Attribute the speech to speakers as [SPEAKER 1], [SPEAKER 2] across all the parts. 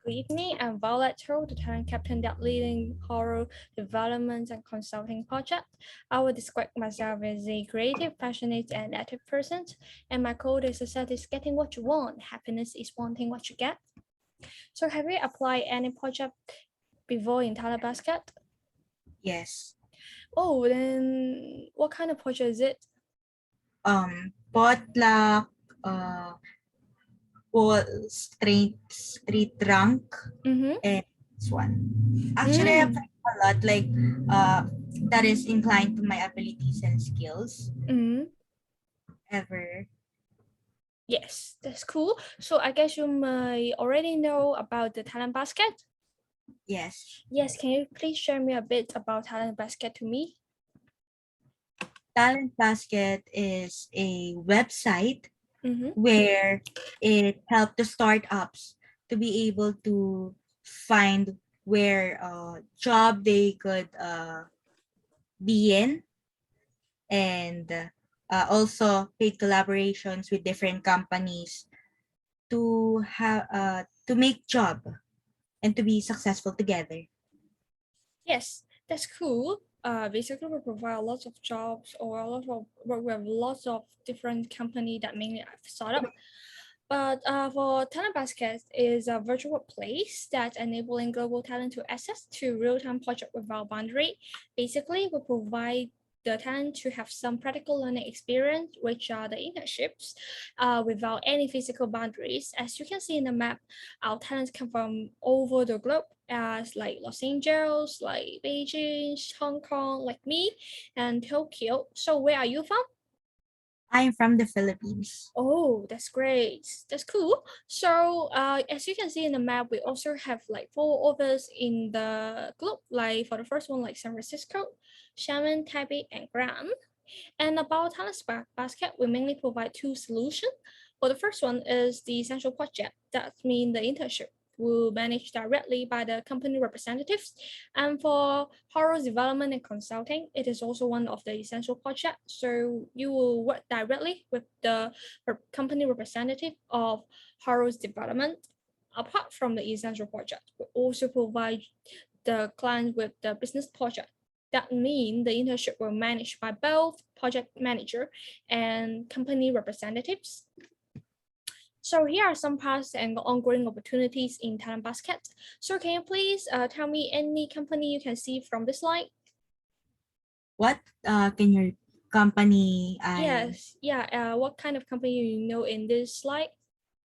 [SPEAKER 1] Good evening. I'm Violet Cho, the talent captain that leading horror development and consulting project. I will describe myself as a creative, passionate, and active person. And my code is success is getting what you want. Happiness is wanting what you get. So have you applied any project before in Talent Basket?
[SPEAKER 2] Yes.
[SPEAKER 1] Oh, then what kind of project is it?
[SPEAKER 2] Potluck, wall street drunk,
[SPEAKER 1] Mm-hmm.
[SPEAKER 2] and this one. Actually, I
[SPEAKER 1] Mm.
[SPEAKER 2] applied a lot, like that is inclined to my abilities and skills.
[SPEAKER 1] Mm.
[SPEAKER 2] Ever.
[SPEAKER 1] Yes, that's cool. So I guess you may already know about the Talent Basket.
[SPEAKER 2] Yes.
[SPEAKER 1] Yes, can you please share me a bit about Talent Basket to me?
[SPEAKER 2] Talent Basket is a website
[SPEAKER 1] Mm-hmm.
[SPEAKER 2] where it helped the startups to be able to find where job they could be in, and also paid collaborations with different companies to make job and to be successful together.
[SPEAKER 1] Yes, that's cool. Basically, we provide lots of jobs or a lot of work with lots of different company that mainly are startup. But for Talent Basket is a virtual place that's enabling global talent to access to real-time project without boundary. Basically, we provide the talent to have some practical learning experience, which are the internships, without any physical boundaries. As you can see in the map, our talents come from over the globe, as like Los Angeles, like Beijing, Hong Kong, like me, and Tokyo. So where are you from?
[SPEAKER 2] I am from the Philippines.
[SPEAKER 1] Oh, that's great. That's cool. So, as you can see in the map, we also have like four offices in the globe. Like for the first one, like San Francisco, Xiamen, Taipei, and Guam. And about Talent Basket, we mainly provide two solutions. For the first one is the essential project. That means the internship will managed directly by the company representatives. And for Horus development and consulting, it is also one of the essential projects. So you will work directly with the company representative of Horus development. Apart from the essential project, we also provide the client with the business project. That means the internship will managed by both project manager and company representatives. So here are some past and ongoing opportunities in Talent Basket. So can you please tell me any company you can see from this slide?
[SPEAKER 2] What can your company I
[SPEAKER 1] Yes, yeah. What kind of company you know in this slide?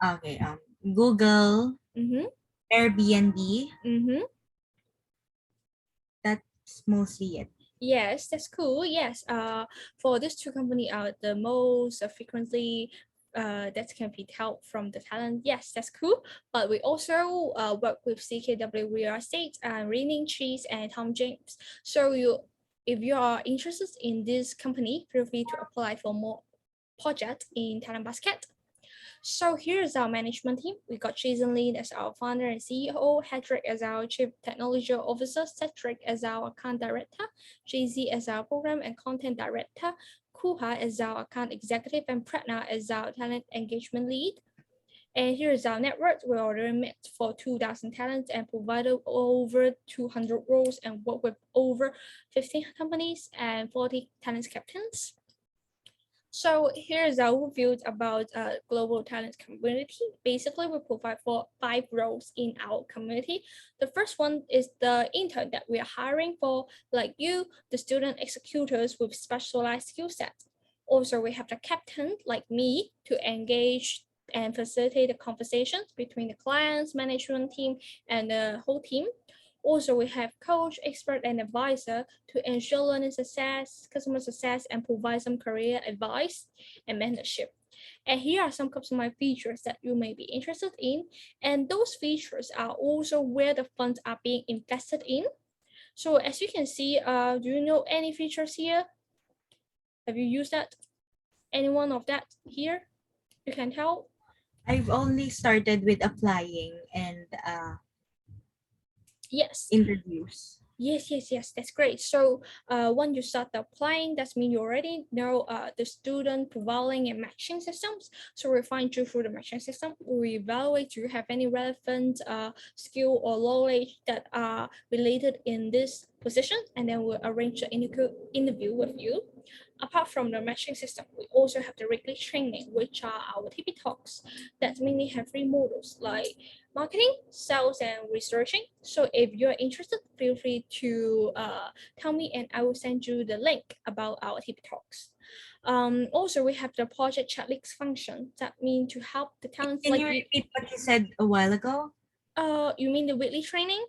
[SPEAKER 2] okay Google,
[SPEAKER 1] Mm-hmm.
[SPEAKER 2] Airbnb,
[SPEAKER 1] Mm-hmm.
[SPEAKER 2] that's mostly it.
[SPEAKER 1] Yes, that's cool. Yes. For these two company are the most frequently that can be helped from the talent. Yes, that's cool. But we also work with CKW Real Estate and Raining Trees and Tom James. So if you are interested in this company, feel free to apply for more projects in Talent Basket. So here's our management team. We got Jason Lin as our founder and CEO, Hedrick as our chief technology officer, Cedric as our account director, JZ as our program and content director, Kuha as our account executive, and Pratna as our talent engagement lead. And here is our network. We already met for 2,000 talents and provided over 200 roles and work with over 15 companies and 40 talent captains. So here's our overview about global talent community. Basically, we provide for 5 roles in our community. The first one is the intern that we are hiring for, like you, the student executors with specialized skill sets. Also, we have the captain, like me, to engage and facilitate the conversations between the clients, management team, and the whole team. Also, we have coach, expert, and advisor to ensure learning success, customer success, and provide some career advice and mentorship. And here are some customized features that you may be interested in. And those features are also where the funds are being invested in. So as you can see, do you know any features here? Have you used that? Any one of that here? You can tell?
[SPEAKER 2] I've only started with applying and
[SPEAKER 1] Yes.
[SPEAKER 2] interviews.
[SPEAKER 1] Yes, yes, yes, that's great. So when you start applying, that means you already know the student profiling and matching systems. So we find you through the matching system. We evaluate do you have any relevant skill or knowledge that are related in this position, and then we'll arrange an interview with you. Apart from the matching system, we also have the weekly training, which are our TP talks that mainly have three modules like marketing, sales, and researching. So if you're interested, feel free to tell me and I will send you the link about our TP talks. Also, we have the project checklist function that means to help the talents
[SPEAKER 2] Can
[SPEAKER 1] like
[SPEAKER 2] you
[SPEAKER 1] you.
[SPEAKER 2] repeat what you said a while ago?
[SPEAKER 1] You mean the weekly training?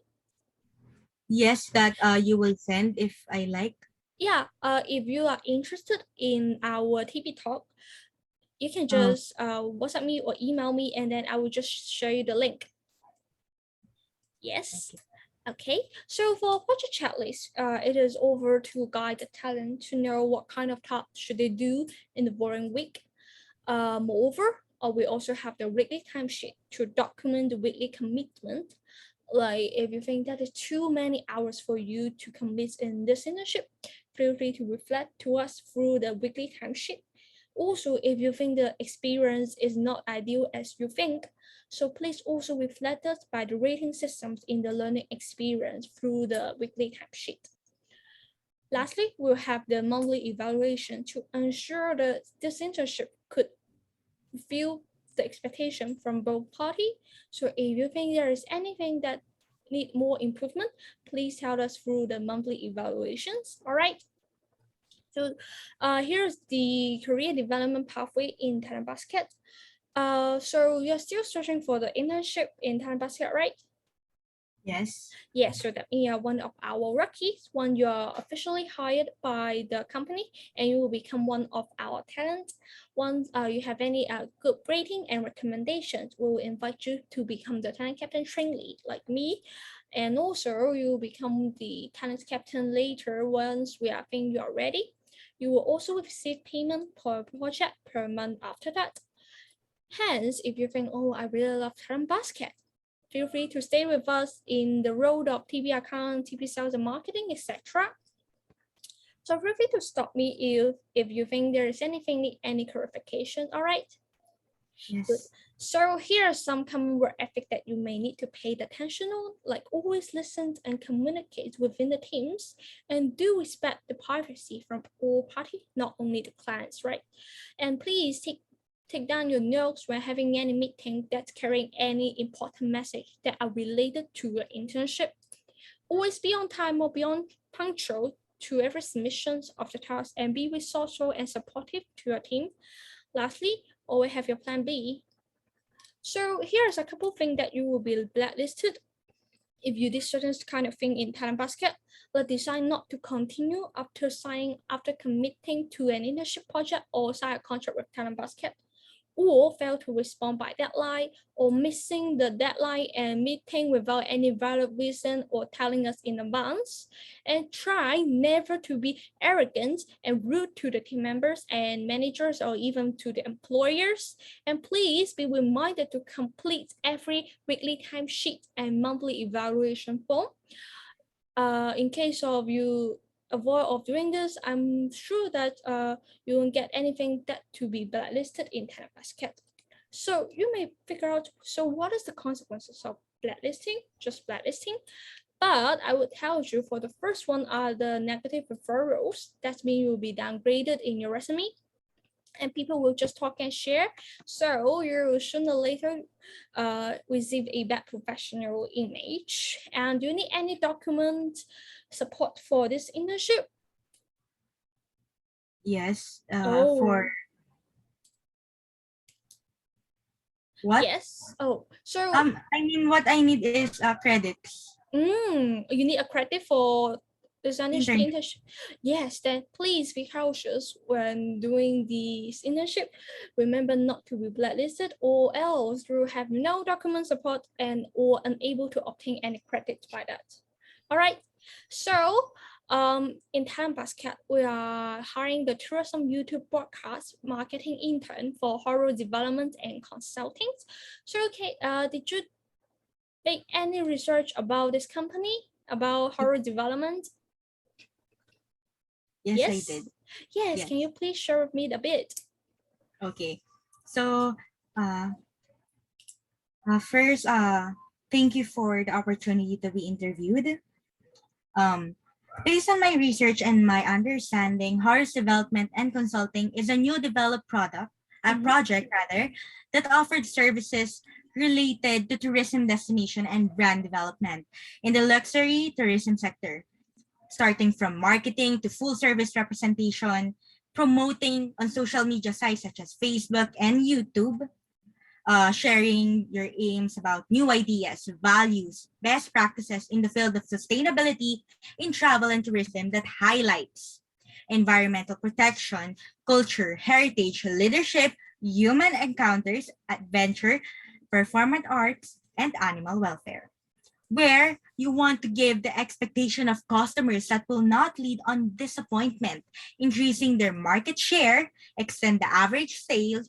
[SPEAKER 2] Yes, that you will send if I like.
[SPEAKER 1] Yeah. If you are interested in our TP talk, you can
[SPEAKER 2] Oh,
[SPEAKER 1] just WhatsApp me or email me, and then I will just show you the link. Yes.
[SPEAKER 2] okay.
[SPEAKER 1] Okay, so for project checklist, it is over to guide the talent to know what kind of tasks should they do in the following week. Moreover, we also have the weekly timesheet to document the weekly commitment. Like if you think that is too many hours for you to commit in this internship, feel free to reflect to us through the weekly timesheet. Also, if you think the experience is not ideal as you think, so please also reflect us by the rating systems in the learning experience through the weekly timesheet. Lastly, we'll have the monthly evaluation to ensure that this internship could fulfill the expectation from both parties. So if you think there is anything that need more improvement, please tell us through the monthly evaluations. All right. So here's the career development pathway in Talent Basket. So you're still searching for the internship in Talent Basket, right?
[SPEAKER 2] Yes.
[SPEAKER 1] Yes, so that you are one of our rookies when you are officially hired by the company and you will become one of our talents. Once you have any good rating and recommendations, we will invite you to become the talent captain trainee like me. And also you will become the talent captain later once we are think you are ready. You will also receive payment per project per month after that. Hence, if you think, oh, I really love talent basket, feel free to stay with us in the road of TP account, TP sales and marketing, etc. So feel free to stop me if you think there is anything, any clarification. All right. Good.
[SPEAKER 2] Yes.
[SPEAKER 1] So here are some common work ethic that you may need to pay attention on, like always listen and communicate within the teams, and do respect the privacy from all parties, not only the clients, right? And please take down your notes when having any meeting that's carrying any important message that are related to your internship. Always be on time or be on punctual to every submissions of the task and be resourceful and supportive to your team. Lastly, always have your plan B. So here's a couple things that you will be blacklisted if you did certain kind of thing in Talent Basket. But decide not to continue after committing to an internship project or sign a contract with Talent Basket, or fail to respond by deadline, or missing the deadline and meeting without any valid reason or telling us in advance. And try never to be arrogant and rude to the team members and managers or even to the employers. And please be reminded to complete every weekly timesheet and monthly evaluation form. In case of you avoid of doing this, I'm sure that you won't get anything that to be blacklisted in Talent Basket. So you may figure out, so what is the consequences of blacklisting? Just blacklisting. But I would tell you for the first one are the negative referrals. That means you will be downgraded in your resume and people will just talk and share. So you will sooner or later receive a bad professional image. And do you need any document support for this internship?
[SPEAKER 2] Yes. For
[SPEAKER 1] Oh,
[SPEAKER 2] what?
[SPEAKER 1] yes. Oh, so
[SPEAKER 2] I mean, what I need is credits.
[SPEAKER 1] you need a credit for this
[SPEAKER 2] Internship.
[SPEAKER 1] internship. Yes, then please be cautious when doing this internship. Remember not to be blacklisted or else you will have no document support and or unable to obtain any credits by that. All right. So in Talent Basket, we are hiring the tourism YouTube broadcast marketing intern for Horus development and consulting. So okay, did you make any research about this company? about horror development?
[SPEAKER 2] Yes, I did.
[SPEAKER 1] Yes,
[SPEAKER 2] Yes.
[SPEAKER 1] can you please share with me a bit?
[SPEAKER 2] Okay. So, first, thank you for the opportunity to be interviewed. Um, Based on my research and my understanding, Horus Development and Consulting is a new developed project rather, that offered services related to tourism destination and brand development in the luxury tourism sector, starting from marketing to full service representation, promoting on social media sites such as Facebook and YouTube, sharing your aims about new ideas, values, best practices in the field of sustainability in travel and tourism that highlights environmental protection, culture, heritage, leadership, human encounters, adventure, performance arts, and animal welfare. Where you want to give the expectation of customers that will not lead on disappointment, increasing their market share, extend the average sales,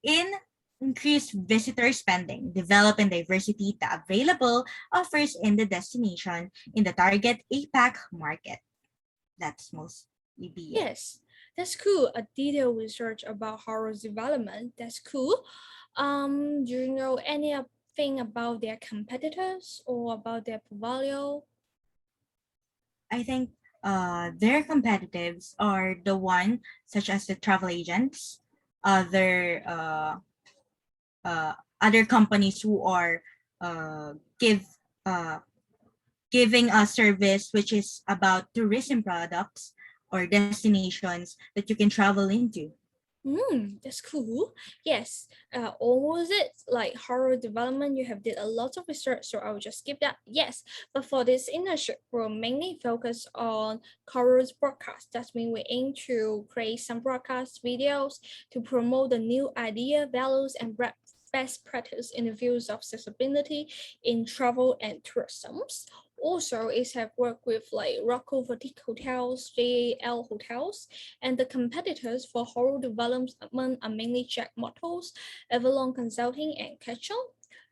[SPEAKER 2] in increase visitor spending, develop and diversity the available offers in the destination in the target APAC market. That's mostly be it.
[SPEAKER 1] Yes, that's cool. A detailed research about horror development. That's cool. Do you know anything about their competitors or about their portfolio?
[SPEAKER 2] I think their competitives are the one such as the travel agents, other other companies who are give uh, giving a service which is about tourism products or destinations that you can travel into.
[SPEAKER 1] That's cool. Yes, almost it like horror development. You have did a lot of research, so I will just skip that. Yes, but for this internship, we'll mainly focus on horror's broadcast. That means we aim to create some broadcast videos to promote the new idea, values, and best practice in the fields of accessibility in travel and tourism. Also, is have worked with like Rocco Boutique Hotels, JAL Hotels, and the competitors for horror development are mainly Jack Motors, Avalon Consulting, and Ketchum.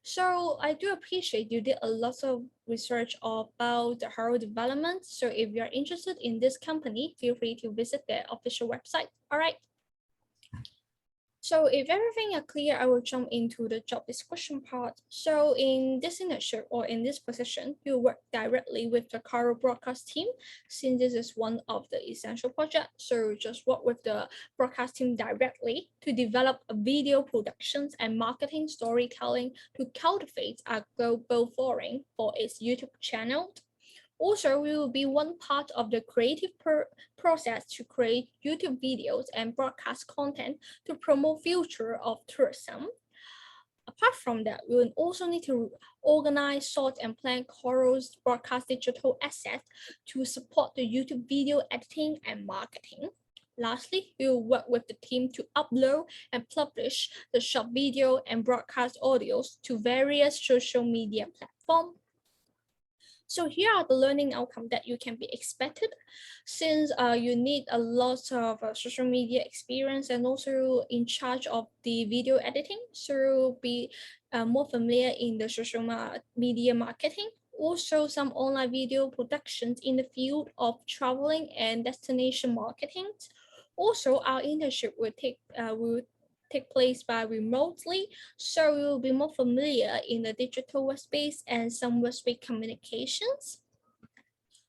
[SPEAKER 1] So I do appreciate you did a lot of research about the horror development. So if you're interested in this company, feel free to visit their official website. All right. So if everything are clear, I will jump into the job description part. So in this internship or in this position, you work directly with the Caro broadcast team, since this is one of the essential projects. So just work with the broadcast team directly to develop a video productions and marketing storytelling to cultivate a global following for its YouTube channel. Also, we will be one part of the creative process to create YouTube videos and broadcast content to promote future of tourism. Apart from that, we will also need to organize, sort, and plan Coral's broadcast digital assets to support the YouTube video editing and marketing. Lastly, we will work with the team to upload and publish the short video and broadcast audios to various social media platforms. So here are the learning outcomes that you can be expected, since you need a lot of social media experience and also in charge of the video editing. So be more familiar in the social media marketing. Also some online video productions in the field of traveling and destination marketing. Also, our internship will take place by remotely, so we will be more familiar in the digital workspace and some workspace communications.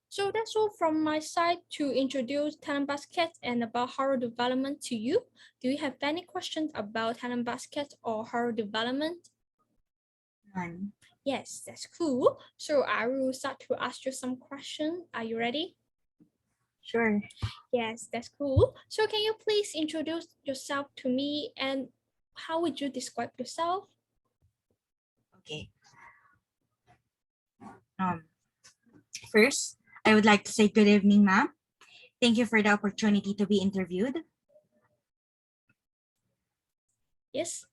[SPEAKER 1] So that's all from my side to introduce Talent Basket and about horror development to you. Do you have any questions about Talent Basket or horror development?
[SPEAKER 2] None.
[SPEAKER 1] Yes, that's cool. So I will start to ask you some questions. Are you ready?
[SPEAKER 2] Sure.
[SPEAKER 1] Yes, that's cool. So can you please introduce yourself to me and how would you describe yourself?
[SPEAKER 2] Okay. First, I would like to say good evening, ma'am. Thank you for the opportunity to be interviewed.
[SPEAKER 1] Yes.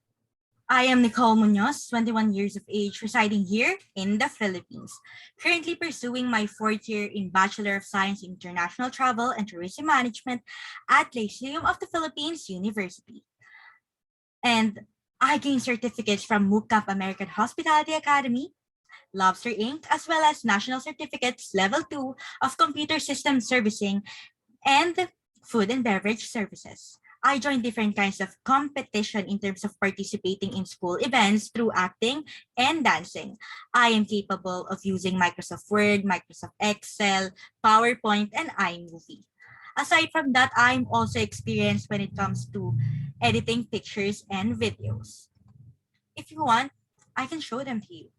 [SPEAKER 2] I am Nicole Munoz, 21 years of age, residing here in the Philippines. Currently pursuing my fourth year in Bachelor of Science in International Travel and Tourism Management at Lyceum of the Philippines University. And I gained certificates from MUCAP American Hospitality Academy, Lobster Inc., as well as National Certificates Level 2 of Computer System Servicing and Food and Beverage Services. I joined different kinds of competition in terms of participating in school events through acting and dancing. I am capable of using Microsoft Word, Microsoft Excel, PowerPoint, and iMovie. Aside from that, I'm also experienced when it comes to editing pictures and videos. If you want, I can show them to you.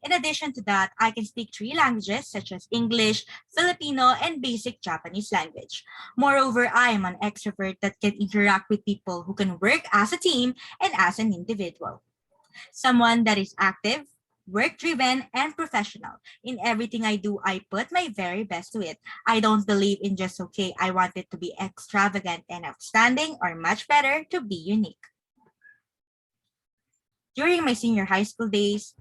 [SPEAKER 2] In addition to that, I can speak three languages such as English, Filipino, and basic Japanese language. Moreover, I am an extrovert that can interact with people who can work as a team and as an individual. Someone that is active, work-driven, and professional. In everything I do, I put my very best to it. I don't believe in just okay, I want it to be extravagant and outstanding, or much better, to be unique. During my senior high school days,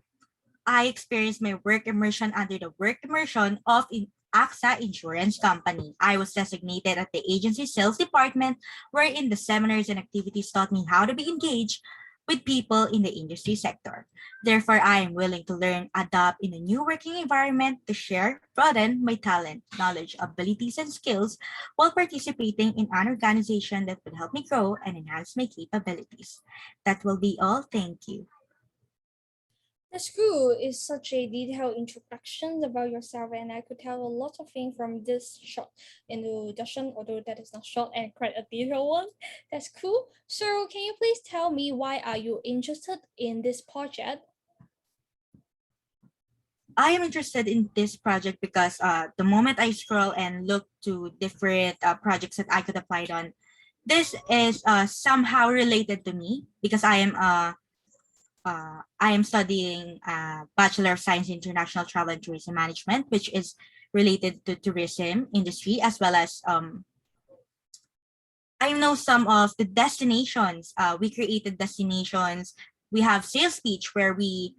[SPEAKER 2] I experienced my work immersion under the work immersion of AXA Insurance Company. I was designated at the agency sales department, wherein the seminars and activities taught me how to be engaged with people in the industry sector. Therefore, I am willing to learn, adapt in a new working environment to share, broaden my talent, knowledge, abilities, and skills while participating in an organization that will help me grow and enhance my capabilities. That will be all. Thank you.
[SPEAKER 1] That's cool. It's such a detailed introduction about yourself, and I could tell a lot of things from this short introduction, although that is not short and quite a detailed one. That's cool. So, can you please tell me why are you interested in this project?
[SPEAKER 2] I am interested in this project because the moment I scroll and look to different projects that I could apply on, this is somehow related to me because I am studying Bachelor of Science in International Travel and Tourism Management, which is related to tourism industry, as well as I know some of the destinations. We created destinations. We have sales pitch where we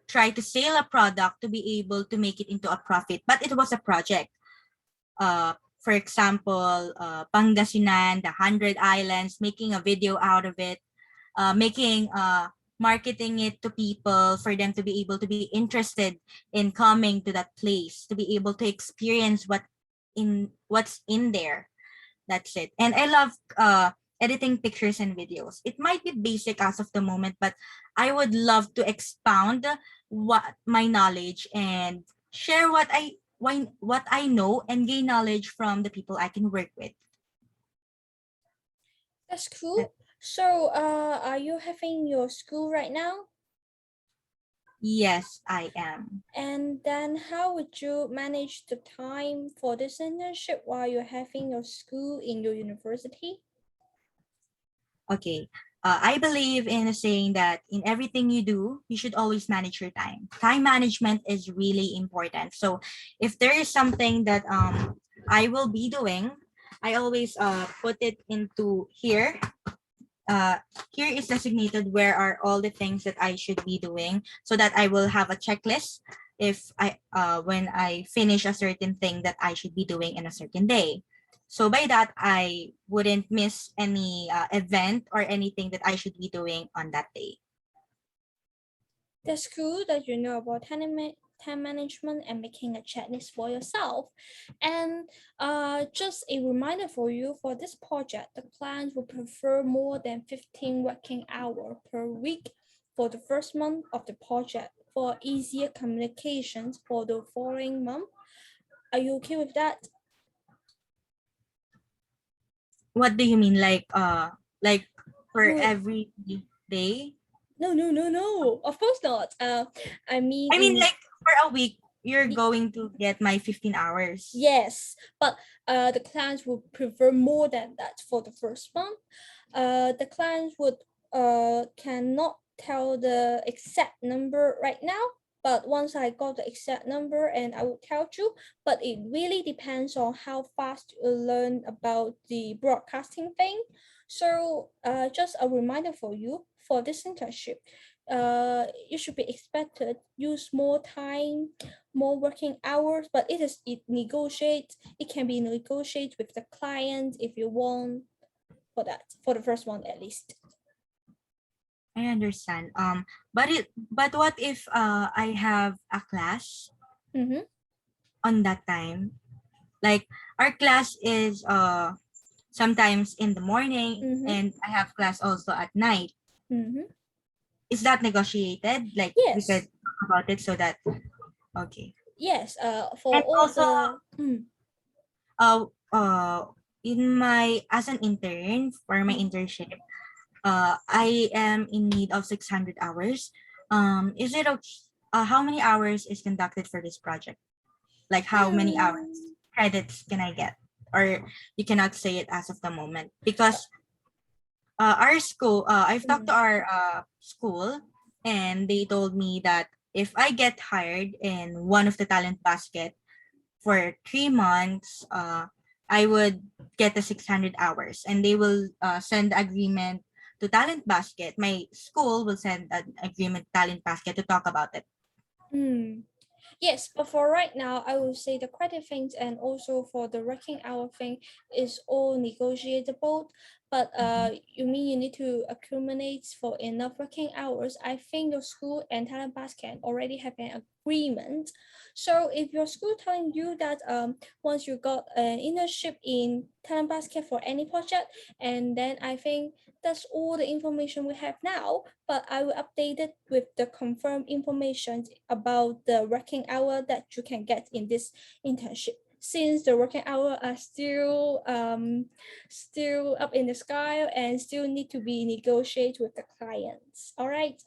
[SPEAKER 2] try to sell a product to be able to make it into a profit, but it was a project. For example, Pangasinan, the 100 Islands, making a video out of it, making marketing it to people for them to be able to be interested in coming to that place, to be able to experience what's in there. That's it. And I love editing pictures and videos. It might be basic as of the moment, but I would love to expound what my knowledge and share what I know and gain knowledge from the people I can work with.
[SPEAKER 1] That's cool. So, are you having your school right now?
[SPEAKER 2] Yes, I am.
[SPEAKER 1] And then how would you manage the time for this internship while you're having your school in your university?
[SPEAKER 2] Okay. I believe in a saying that in everything you do, you should always manage your time. Time management is really important. So if there is something that I will be doing, I always put it into here. Here is designated where are all the things that I should be doing so that I will have a checklist if I when I finish a certain thing that I should be doing in a certain day. So by that, I wouldn't miss any event or anything that I should be doing on that day.
[SPEAKER 1] That's cool that you know about time management and making a checklist for yourself. And just a reminder for you for this project, the client will prefer more than 15 working hours per week for the first month of the project for easier communications for the following month. Are you okay with that?
[SPEAKER 2] What do you mean, like for
[SPEAKER 1] No,
[SPEAKER 2] every day?
[SPEAKER 1] no. Of course not. I mean
[SPEAKER 2] I mean,
[SPEAKER 1] in
[SPEAKER 2] like for a week, you're going to get my 15 hours.
[SPEAKER 1] yes, but the clients would prefer more than that for the first month. The clients would cannot tell the exact number right now, but once I got the exact number and I will tell you, but it really depends on how fast you learn about the broadcasting thing. So just a reminder for you for this internship. You should be expected use more time, more working hours, but it can be negotiated with the client if you want for that, for the first one at least.
[SPEAKER 2] I understand. But what if I have a class
[SPEAKER 1] Mm-hmm.
[SPEAKER 2] on that time? Like our class is sometimes in the morning,
[SPEAKER 1] Mm-hmm.
[SPEAKER 2] and I have class also at night.
[SPEAKER 1] Mm-hmm.
[SPEAKER 2] Is that negotiated? Like we could
[SPEAKER 1] Yes.
[SPEAKER 2] talk about it so that okay.
[SPEAKER 1] Yes. For
[SPEAKER 2] And
[SPEAKER 1] all
[SPEAKER 2] also
[SPEAKER 1] the
[SPEAKER 2] uh uh in my as an intern for my
[SPEAKER 1] mm.
[SPEAKER 2] internship, I am in need of 600 hours. Is it okay? How many hours is conducted for this project? Like how many hours
[SPEAKER 1] Hmm.
[SPEAKER 2] credits can I get? Or you cannot say it as of the moment because our school, I've talked to
[SPEAKER 1] Mm.
[SPEAKER 2] our school, and they told me that if I get hired in one of the talent basket for 3 months, I would get the 600 hours, and they will send the agreement to Talent Basket. My school will send an agreement to Talent Basket to talk about it.
[SPEAKER 1] Mm. Yes, but for right now, I will say the credit things and also for the working hour thing is all negotiable. But
[SPEAKER 2] Mhm.
[SPEAKER 1] you mean you need to accumulate for enough working hours? I think your school and Talent Basket already have an agreement. So if your school telling you that once you got an internship in Talent Basket for any project, and then I think that's all the information we have now, but I will update it with the confirmed information about the working hour that you can get in this internship. Since the working hour are still up in the sky and still need to be negotiated with the clients. All right.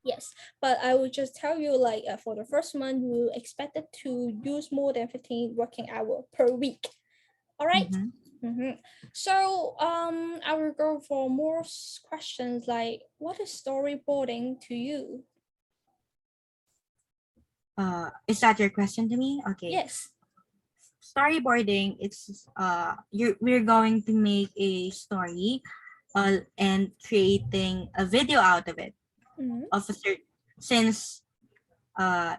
[SPEAKER 1] Yes, but I will just tell you like for the first month, we expected to use more than 15 working hour per week. All right.
[SPEAKER 2] Mhm.
[SPEAKER 1] Mm-hmm. So I will go for more questions like what is storyboarding to you?
[SPEAKER 2] Is that your question to me? Okay.
[SPEAKER 1] Yes.
[SPEAKER 2] Storyboarding, it's we're going to make a story and creating a video out of it
[SPEAKER 1] Mm-hmm.
[SPEAKER 2] of a since uh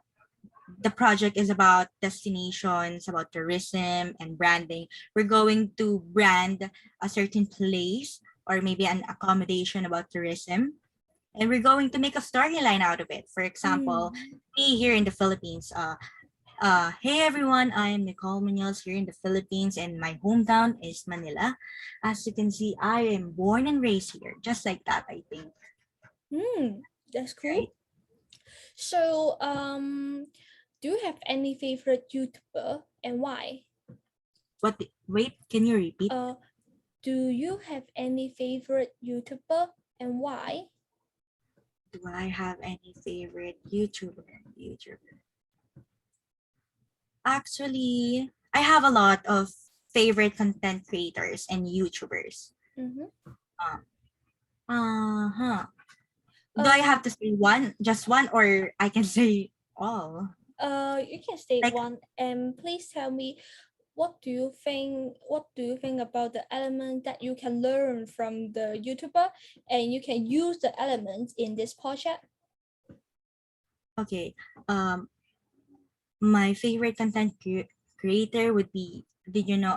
[SPEAKER 2] the project is about destinations, about tourism and branding. We're going to brand a certain place or maybe an accommodation about tourism. And we're going to make a storyline out of it. For example,
[SPEAKER 1] Mm.
[SPEAKER 2] me here in the Philippines. Hey everyone, I'm Nicole Munoz here in the Philippines, and my hometown is Manila. As you can see, I am born and raised here, just like that, I think.
[SPEAKER 1] Mm. That's
[SPEAKER 2] Right?
[SPEAKER 1] cool. So do you have any favorite YouTuber and why?
[SPEAKER 2] Wait, can you repeat?
[SPEAKER 1] Uh, do you have any favorite YouTuber and why?
[SPEAKER 2] Do I have any favorite YouTuber? Actually, I have a lot of favorite content creators and YouTubers.
[SPEAKER 1] Mm-hmm.
[SPEAKER 2] Um, uh-huh. Do I
[SPEAKER 1] Uh,
[SPEAKER 2] have to say one, just one, or I can say all?
[SPEAKER 1] you can state
[SPEAKER 2] Like,
[SPEAKER 1] one and please tell me what do you think about the element that you can learn from the YouTuber and you can use the elements in this project?
[SPEAKER 2] okay, my favorite creator would be, did you know,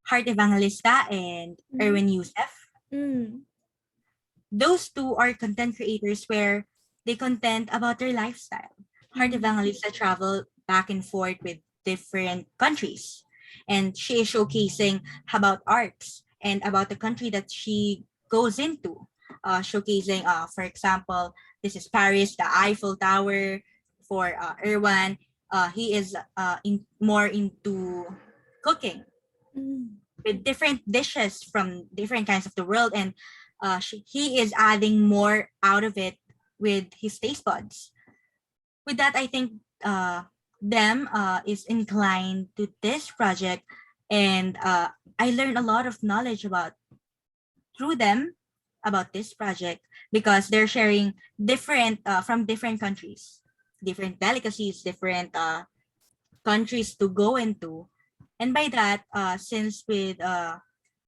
[SPEAKER 2] Heart Evangelista and
[SPEAKER 1] Mm-hmm.
[SPEAKER 2] Erwin Youssef?
[SPEAKER 1] Mm.
[SPEAKER 2] Those two are content creators where they content about their lifestyle. Heart
[SPEAKER 1] Mm.
[SPEAKER 2] Evangelista travel back and forth with different countries, and she is showcasing about arts and about the country that she goes into. Showcasing, for example, this is Paris, the Eiffel Tower. For Erwan, he is more into cooking
[SPEAKER 1] Mm.
[SPEAKER 2] with different dishes from different kinds of the world, and he is adding more out of it with his taste buds. With that, I think them is inclined to this project, and I learned a lot of knowledge about through them about this project because they're sharing different from different countries, different delicacies, different countries to go into. And by that, since with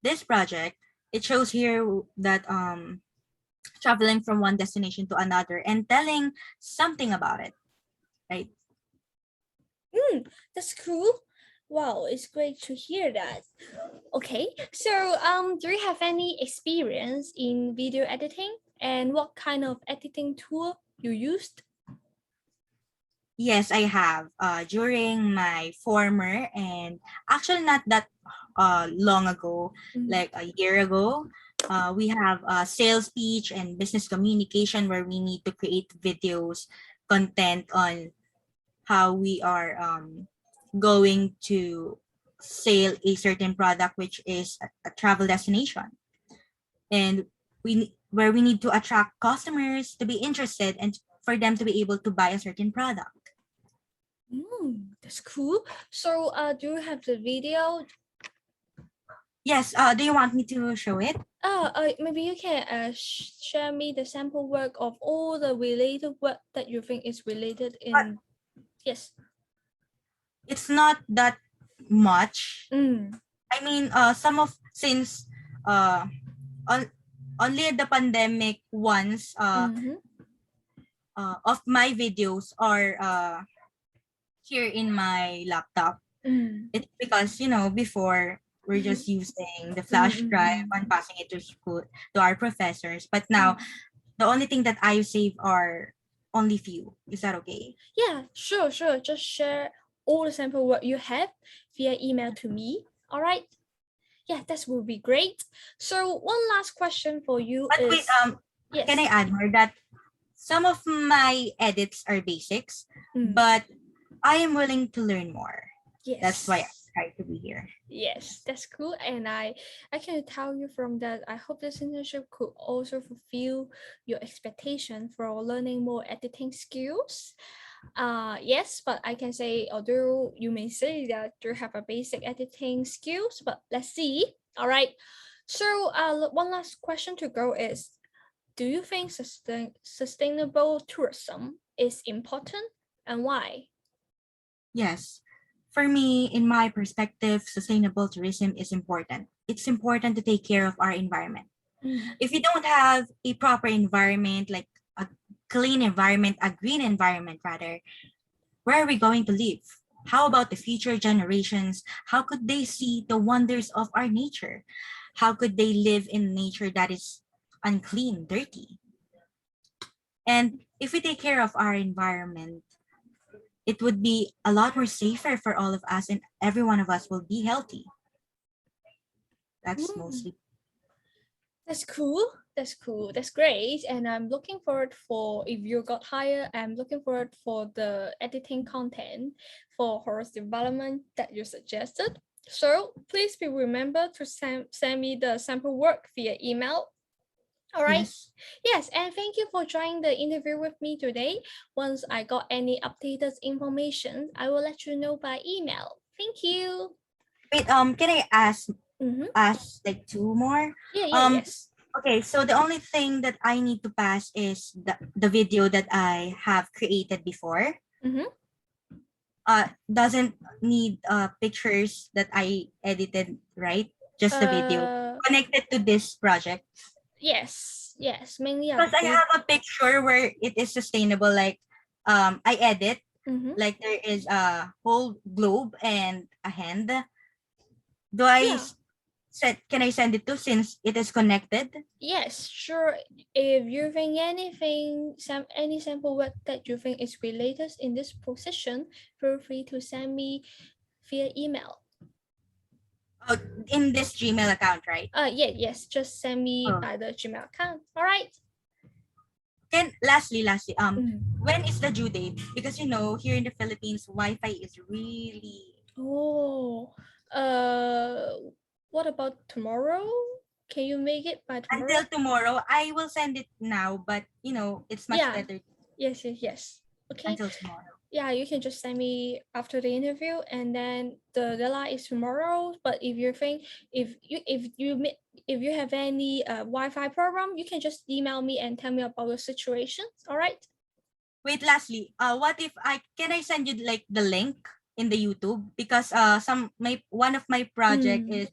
[SPEAKER 2] this project, it shows here that traveling from one destination to another and telling something about it, right?
[SPEAKER 1] Mm. That's cool. Wow, it's great to hear that. Okay, so do you have any experience in video editing, and what kind of editing tool you used?
[SPEAKER 2] Yes, I have. During my former and actually not that long ago,
[SPEAKER 1] Mm.
[SPEAKER 2] like a year ago, we have sales speech and business communication where we need to create videos, content on how we are going to sell a certain product, which is a travel destination, and where we need to attract customers to be interested and for them to be able to buy a certain product.
[SPEAKER 1] That's cool. So, do you have the video?
[SPEAKER 2] Yes. Do you want me to show it?
[SPEAKER 1] Maybe you can share me the sample work of all the related work that you think is related
[SPEAKER 2] But
[SPEAKER 1] in. Yes.
[SPEAKER 2] it's not that much.
[SPEAKER 1] Mm.
[SPEAKER 2] I mean, some of since uh, on, only the pandemic once
[SPEAKER 1] Mm-hmm.
[SPEAKER 2] of my videos are here in my laptop.
[SPEAKER 1] Mm.
[SPEAKER 2] It's because before we're just using the flash drive
[SPEAKER 1] Mm-hmm.
[SPEAKER 2] and passing it to school to our professors, but now
[SPEAKER 1] Mm.
[SPEAKER 2] the only thing that I save are only few. Is that okay?
[SPEAKER 1] Yeah, sure, sure. Just share all the sample work you have via email to me. All right. Yeah, that will be great. So one last question for you
[SPEAKER 2] But wait,
[SPEAKER 1] is
[SPEAKER 2] can I
[SPEAKER 1] yes.
[SPEAKER 2] add more that some of my edits are basics,
[SPEAKER 1] Mm.
[SPEAKER 2] but I am willing to learn more. That's why I
[SPEAKER 1] Yes.
[SPEAKER 2] try to be here.
[SPEAKER 1] Yes, that's cool. And I can tell you from that, I hope this internship could also fulfill your expectation for learning more editing skills. Yes, but I can say, although you may say that you have a basic editing skills, but let's see. All right. So, one last question to go is, do you think sustainable tourism is important, and why?
[SPEAKER 2] Yes. For me, in my perspective, sustainable tourism is important. It's important to take care of our environment.
[SPEAKER 1] Mm.
[SPEAKER 2] If you don't have a proper environment, like a clean environment, a green environment rather, where are we going to live? How about the future generations? How could they see the wonders of our nature? How could they live in nature that is unclean, dirty? And if we take care of our environment, it would be a lot more safer for all of us and every one of us will be healthy. That's
[SPEAKER 1] Mm.
[SPEAKER 2] mostly.
[SPEAKER 1] That's cool. That's cool. That's great. And I'm looking forward for if you got hired, I'm looking forward for the editing content for Horus development that you suggested. So please be remember to send me the sample work via email. All right.
[SPEAKER 2] Yes.
[SPEAKER 1] Yes, and thank you for joining the interview with me today. Once I got any updated information, I will let you know by email. Thank you.
[SPEAKER 2] Wait, can I
[SPEAKER 1] Mm-hmm.
[SPEAKER 2] ask like two more?
[SPEAKER 1] Yeah, yeah,
[SPEAKER 2] Um,
[SPEAKER 1] yes.
[SPEAKER 2] okay, so the only thing that I need to pass is the video that I have created before.
[SPEAKER 1] Mm-hmm.
[SPEAKER 2] Doesn't need pictures that I edited, right? Just the video
[SPEAKER 1] Uh,
[SPEAKER 2] connected to this project.
[SPEAKER 1] yes, yes, mainly a
[SPEAKER 2] Because I
[SPEAKER 1] bit.
[SPEAKER 2] have a picture where it is sustainable, like I edit,
[SPEAKER 1] Mm-hmm.
[SPEAKER 2] like there is a whole globe and a hand. Do I
[SPEAKER 1] Yeah,
[SPEAKER 2] can I send it to since it is connected?
[SPEAKER 1] yes, sure. If you think anything, any sample work that you think is related in this position, feel free to send me via email.
[SPEAKER 2] Oh, in this Gmail account, right?
[SPEAKER 1] Yeah, yes, just send me
[SPEAKER 2] Oh.
[SPEAKER 1] by the Gmail account. All right.
[SPEAKER 2] Can lastly,
[SPEAKER 1] Mm.
[SPEAKER 2] when is the due date? Because here in the Philippines, Wi-Fi is really
[SPEAKER 1] Oh, uh, what about tomorrow? Can you make it by
[SPEAKER 2] until
[SPEAKER 1] tomorrow?
[SPEAKER 2] tomorrow. I will send it now, but it's much
[SPEAKER 1] Yeah,
[SPEAKER 2] better
[SPEAKER 1] yes, yes, yes. Okay.
[SPEAKER 2] until tomorrow.
[SPEAKER 1] Yeah, you can just send me after the interview, and then the deadline is tomorrow. But if you think if you have any Wi-Fi problem, you can just email me and tell me about your situation. All right.
[SPEAKER 2] Wait, lastly, what if I send you like the link in the YouTube because one of my project
[SPEAKER 1] Mm.
[SPEAKER 2] is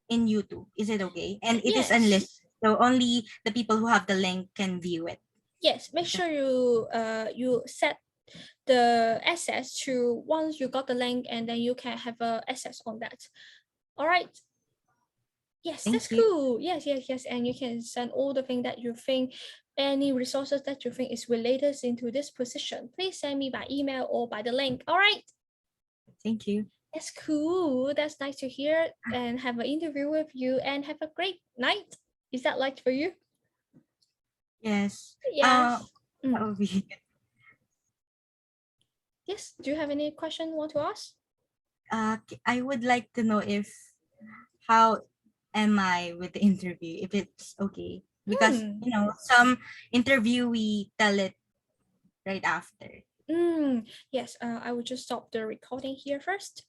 [SPEAKER 2] in YouTube. Is it okay? And it is
[SPEAKER 1] Yes.
[SPEAKER 2] unlisted, so only the people who have the link can view it.
[SPEAKER 1] Yes. Make sure you set the access to once you got the link, and then you can have access on that. All right. Yes, that's
[SPEAKER 2] Thank you.
[SPEAKER 1] cool. Yes, yes, yes. And you can send all the thing that you think, any resources that you think is related into this position. Please send me by email or by the link. All right.
[SPEAKER 2] Thank you.
[SPEAKER 1] That's cool. That's nice to hear and have an interview with you, and have a great night. Is that like for you?
[SPEAKER 2] Yes.
[SPEAKER 1] Yes.
[SPEAKER 2] That would be
[SPEAKER 1] Yes. Do you have any question you want to ask?
[SPEAKER 2] I would like to know if how am I with the interview, if it's okay. Because some interviewee tell it right after.
[SPEAKER 1] Yes, I will just stop the recording here first.